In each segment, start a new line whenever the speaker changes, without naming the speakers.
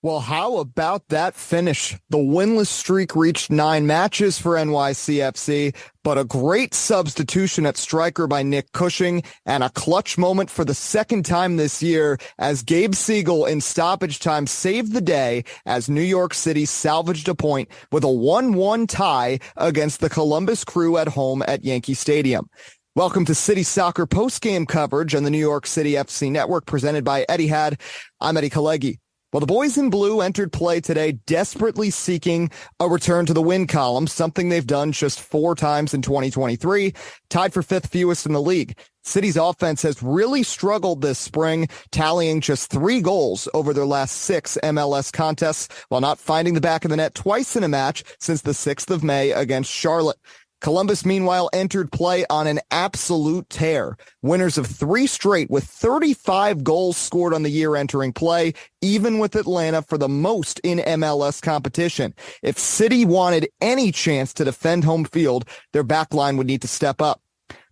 Well, how about that finish? The winless streak reached 9 matches for NYCFC, but a great substitution at striker by Nick Cushing and a clutch moment for the second time this year as Gabe Siegel in stoppage time saved the day as New York City salvaged a point with a 1-1 tie against the Columbus Crew at home at Yankee Stadium. Welcome to City Soccer postgame coverage on the New York City FC Network presented by Etihad. I'm Eddie Kalegi. Well, the boys in blue entered play today desperately seeking a return to the win column, something they've done just 4 times in 2023, tied for 5th fewest in the league. City's offense has really struggled this spring, tallying just 3 goals over their last 6 MLS contests, while not finding the back of the net twice in a match since the 6th of May against Charlotte. Columbus, meanwhile, entered play on an absolute tear. Winners of 3 straight with 35 goals scored on the year entering play, even with Atlanta for the most in MLS competition. If City wanted any chance to defend home field, their backline would need to step up.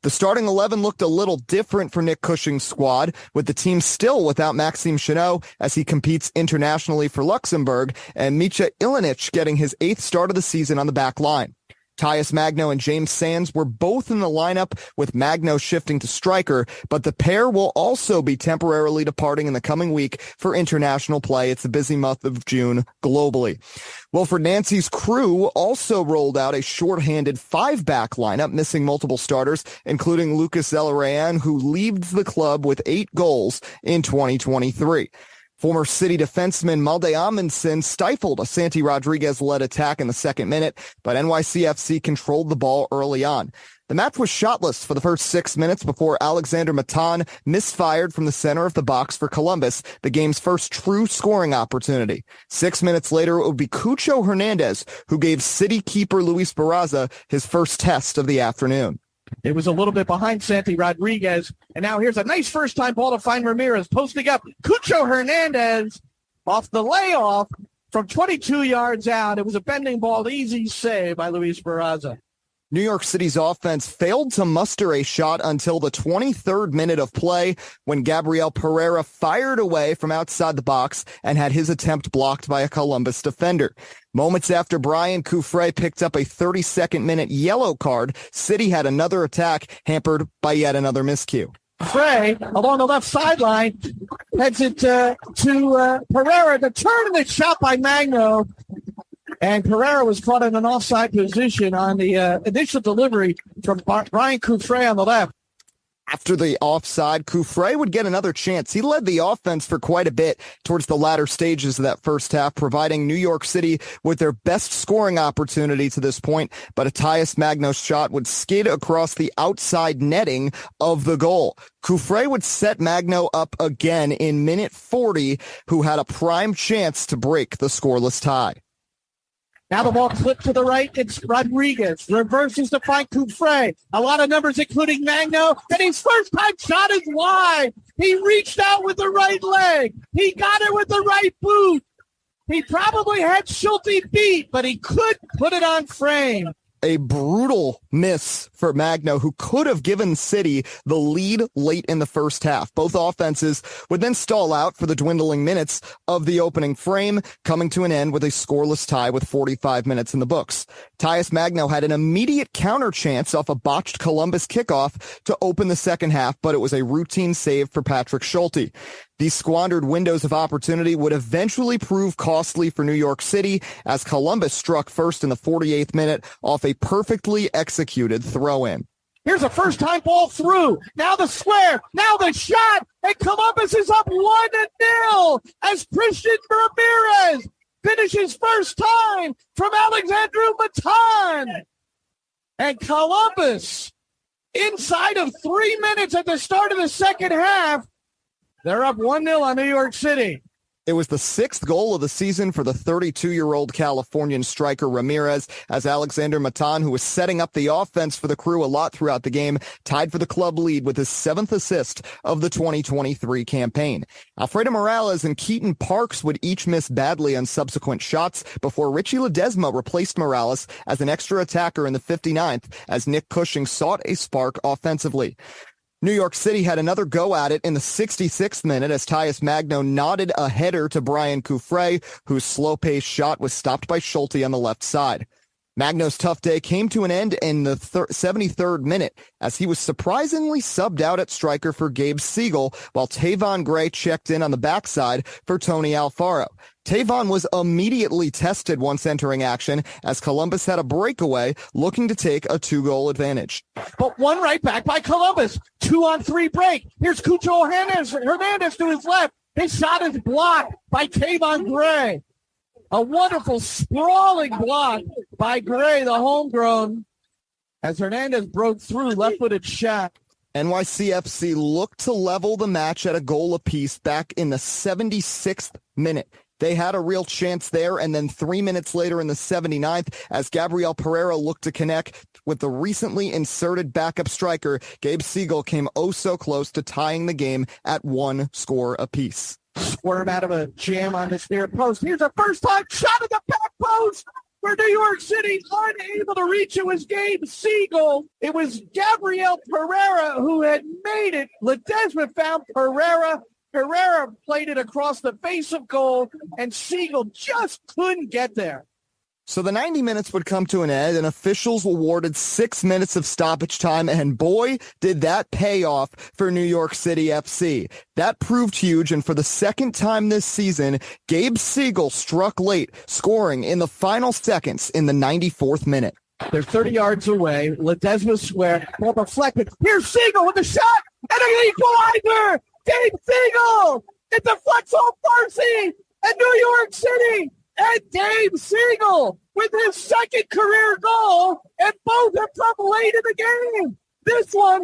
The starting 11 looked a little different for Nick Cushing's squad, with the team still without Maxime Chanot as he competes internationally for Luxembourg, and Micha Ilinic getting his 8th start of the season on the back line. Tyus Magno and James Sands were both in the lineup, with Magno shifting to striker, but the pair will also be temporarily departing in the coming week for international play. It's a busy month of June globally. Wilfred Nancy's Crew also rolled out a shorthanded 5-back lineup, missing multiple starters, including Lucas Zelarayan, who leaves the club with 8 goals in 2023. Former City defenseman Malde Amundsen stifled a Santi Rodriguez-led attack in the 2nd minute, but NYCFC controlled the ball early on. The match was shotless for the first 6 minutes before Alexander Matan misfired from the center of the box for Columbus, the game's first true scoring opportunity. 6 minutes later, it would be Cucho Hernandez who gave City keeper Luis Barraza his first test of the afternoon.
It was a little bit behind Santi Rodriguez, and now here's a nice first-time ball to find Ramirez, posting up. Cucho Hernandez off the layoff from 22 yards out. It was a bending ball, easy save by Luis Barraza.
New York City's offense failed to muster a shot until the 23rd minute of play when Gabriel Pereira fired away from outside the box and had his attempt blocked by a Columbus defender. Moments after Brian Coufret picked up a 32nd minute yellow card, City had another attack hampered by yet another miscue.
Frey, along the left sideline, heads it to Pereira. The turn and the shot by Magno. And Pereira was caught in an offside position on the initial delivery from Brian Coufret on the left.
After the offside, Coufret would get another chance. He led the offense for quite a bit towards the latter stages of that first half, providing New York City with their best scoring opportunity to this point, but a Tyus Magno shot would skid across the outside netting of the goal. Coufret would set Magno up again in minute 40, who had a prime chance to break the scoreless tie.
Now the ball flipped to the right. It's Rodriguez. Reverses to find Coufret. A lot of numbers, including Magno. And his first-time shot is wide. He reached out with the right leg. He got it with the right boot. He probably had Schulte beat, but he could put it on frame.
A brutal miss for Magno, who could have given City the lead late in the first half. Both offenses would then stall out for the dwindling minutes of the opening frame, coming to an end with a scoreless tie with 45 minutes in the books. Tyus Magno had an immediate counter chance off a botched Columbus kickoff to open the second half, but it was a routine save for Patrick Schulte. These squandered windows of opportunity would eventually prove costly for New York City as Columbus struck first in the 48th minute off a perfectly executed throw-in.
Here's a first-time ball through. Now the square. Now the shot. And Columbus is up 1-0 as Christian Ramirez finishes first time from Alexandru Matan. And Columbus, inside of 3 minutes at the start of the second half, they're up 1-0 on New York City.
It was the 6th goal of the season for the 32-year-old Californian striker Ramirez, as Alexander Matan, who was setting up the offense for the Crew a lot throughout the game, tied for the club lead with his 7th assist of the 2023 campaign. Alfredo Morales and Keaton Parks would each miss badly on subsequent shots before Richie Ledesma replaced Morales as an extra attacker in the 59th as Nick Cushing sought a spark offensively. New York City had another go at it in the 66th minute as Tyus Magno nodded a header to Brian Coufret, whose slow-paced shot was stopped by Schulte on the left side. Magno's tough day came to an end in the 73rd minute as he was surprisingly subbed out at striker for Gabe Siegel, while Tavon Gray checked in on the backside for Tony Alfaro. Tavon was immediately tested once entering action as Columbus had a breakaway looking to take a 2-goal advantage.
But one right back by Columbus. 2-on-3 break. Here's Cucho Hernandez to his left. His shot is blocked by Tavon Gray. A wonderful sprawling block by Gray, the homegrown, as Hernandez broke through, left-footed shot.
NYCFC looked to level the match at a goal apiece back in the 76th minute. They had a real chance there, and then 3 minutes later in the 79th, as Gabriel Pereira looked to connect with the recently inserted backup striker, Gabe Siegel came oh so close to tying the game at 1 score apiece.
Swerve out of a jam on the near post. Here's a first-time shot at the back post for New York City. Unable to reach it was Gabe Siegel. It was Gabriel Pereira who had made it. Ledesma found Pereira. Pereira played it across the face of goal, and Siegel just couldn't get there.
So the 90 minutes would come to an end, and officials awarded 6 minutes of stoppage time, and boy, did that pay off for New York City FC. That proved huge, and for the second time this season, Gabe Siegel struck late, scoring in the final seconds in the 94th minute.
They're 30 yards away. Ledesma square. Ball deflected. Here's Siegel with the shot, and an equalizer! Gabe Siegel! It deflects home mercy at New York City! And Gabe Siegel with his second career goal, and both have come late in the game. This one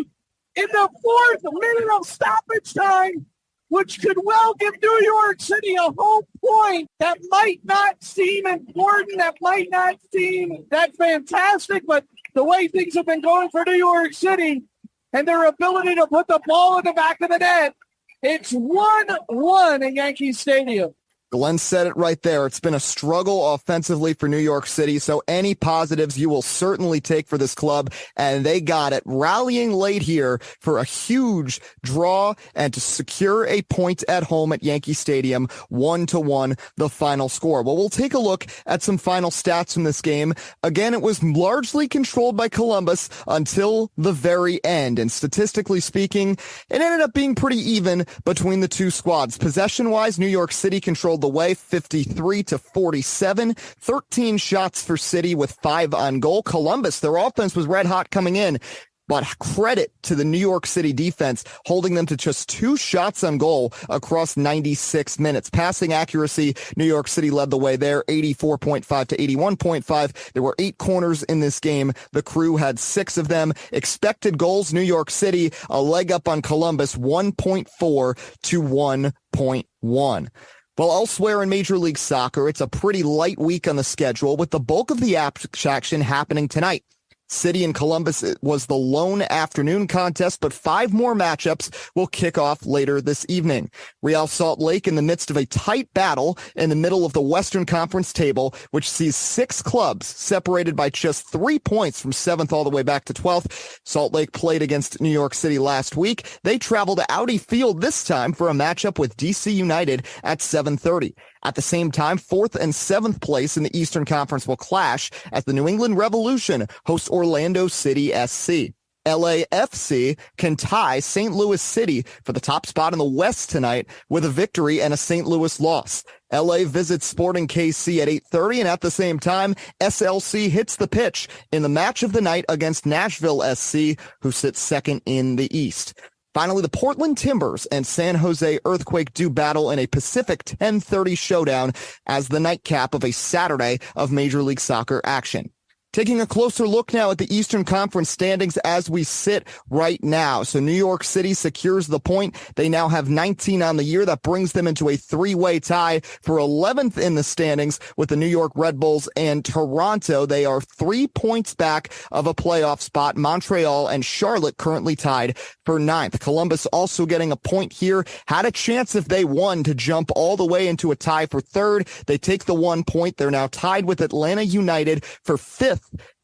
in the 4th minute of stoppage time, which could well give New York City a home point. That might not seem important, that might not seem that fantastic, but the way things have been going for New York City and their ability to put the ball in the back of the net, it's 1-1 in Yankee Stadium.
Glenn said it right there. It's been a struggle offensively for New York City, so any positives you will certainly take for this club, and they got it, rallying late here for a huge draw and to secure a point at home at Yankee Stadium, 1-1, the final score. Well, we'll take a look at some final stats from this game. Again, it was largely controlled by Columbus until the very end, and statistically speaking, it ended up being pretty even between the two squads. Possession-wise, New York City controlled the way 53-47, 13 shots for City with 5 on goal. Columbus, their offense was red hot coming in, but credit to the New York City defense holding them to just 2 shots on goal across 96 minutes. Passing accuracy, New York City led the way there, 84.5 to 81.5. There were 8 corners in this game. The Crew had 6 of them. Expected goals, New York City, a leg up on Columbus, 1.4 to 1.1. Well, elsewhere in Major League Soccer, it's a pretty light week on the schedule, with the bulk of the action happening tonight. City and Columbus was the lone afternoon contest, but 5 more matchups will kick off later this evening. Real Salt Lake in the midst of a tight battle in the middle of the Western Conference table, which sees 6 clubs separated by just 3 points from 7th all the way back to 12th. Salt Lake played against New York City last week. They travel to Audi Field this time for a matchup with DC United at 7:30. At the same time, 4th and 7th place in the Eastern Conference will clash as the New England Revolution hosts Orlando City SC. LAFC can tie St. Louis City for the top spot in the West tonight with a victory and a St. Louis loss. LA visits Sporting KC at 8:30, and at the same time, SLC hits the pitch in the match of the night against Nashville SC, who sits second in the East. Finally, the Portland Timbers and San Jose Earthquake do battle in a Pacific 10:30 showdown as the nightcap of a Saturday of Major League Soccer action. Taking a closer look now at the Eastern Conference standings as we sit right now. So New York City secures the point. They now have 19 on the year. That brings them into a 3-way tie for 11th in the standings with the New York Red Bulls and Toronto. They are 3 points back of a playoff spot. Montreal and Charlotte currently tied for 9th. Columbus also getting a point here. Had a chance if they won to jump all the way into a tie for 3rd. They take the 1 point. They're now tied with Atlanta United for 5th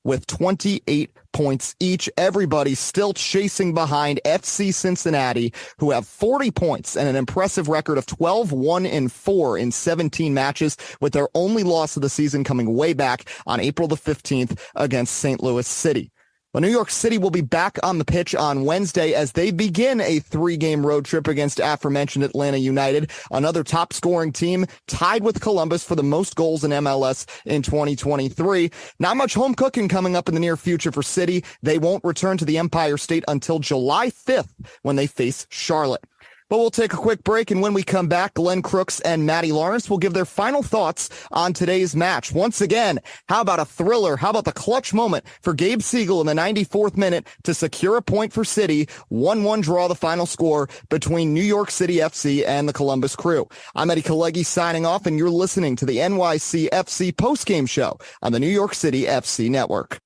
with 28 points each. Everybody still chasing behind FC Cincinnati, who have 40 points and an impressive record of 12-1-4 in 17 matches, with their only loss of the season coming way back on April the 15th against St. Louis City. Well, New York City will be back on the pitch on Wednesday as they begin a 3-game road trip against aforementioned Atlanta United, another top-scoring team tied with Columbus for the most goals in MLS in 2023. Not much home cooking coming up in the near future for City. They won't return to the Empire State until July 5th when they face Charlotte. But we'll take a quick break, and when we come back, Glenn Crooks and Matty Lawrence will give their final thoughts on today's match. Once again, how about a thriller? How about the clutch moment for Gabe Siegel in the 94th minute to secure a point for City? 1-1 draw, the final score between New York City FC and the Columbus Crew. I'm Eddie Kalegi signing off, and you're listening to the NYCFC postgame show on the New York City FC Network.